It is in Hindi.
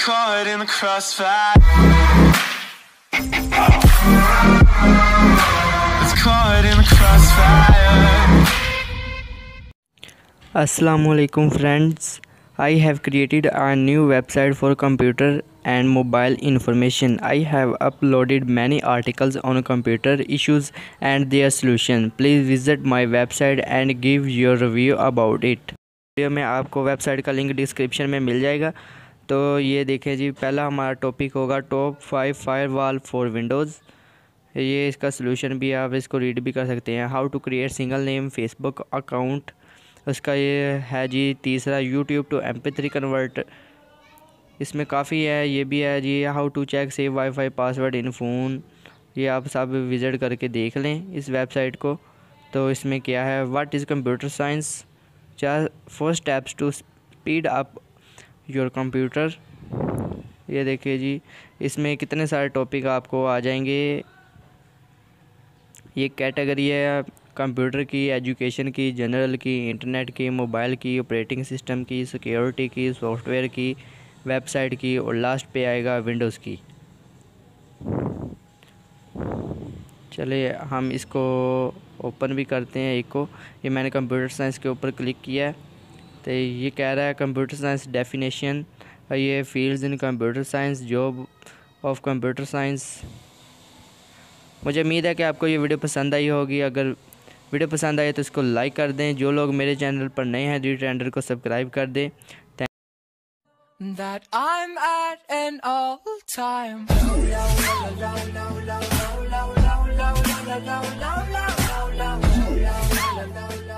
caught in the crossfire. It's caught in the crossfire. Assalamualaikum friends, I have created a new website for computer and mobile information. I have uploaded many articles on computer issues and their solution. Please visit my website and give your review about it. Video में आपको वेबसाइट का लिंक डिस्क्रिप्शन में मिल जाएगा। तो ये देखें जी, पहला हमारा टॉपिक होगा टॉप 5 फायरवॉल फॉर विंडोज़। ये इसका सलूशन भी आप इसको रीड भी कर सकते हैं। How to create single name Facebook account, उसका ये है जी। तीसरा यूट्यूब टू MP3 कन्वर्टर, इसमें काफ़ी है। ये भी है जी। How to check save wifi password in phone, ये आप सब विज़िट करके देख लें इस वेबसाइट को। तो इसमें क्या है, what is computer science, 4 steps to speed up your computer. ये देखिए जी, इसमें कितने सारे टॉपिक आपको आ जाएंगे। ये कैटेगरी है कंप्यूटर की, एजुकेशन की, जनरल की, इंटरनेट की, मोबाइल की, ऑपरेटिंग सिस्टम की, सिक्योरिटी की, सॉफ्टवेयर की, वेबसाइट की, और लास्ट पे आएगा विंडोज़ की। चलिए हम इसको ओपन भी करते हैं एक को। ये मैंने कंप्यूटर साइंस के ऊपर क्लिक किया है। तो ये कह रहा है कंप्यूटर साइंस डेफिनेशन, ये fields in computer science, job of computer science. मुझे उम्मीद है कि आपको ये वीडियो पसंद आई होगी। अगर वीडियो पसंद आए तो इसको लाइक कर दें। जो लोग मेरे चैनल पर नए हैं, डी ट्रेंडर को सब्सक्राइब कर दें। That I'm at an all-time low.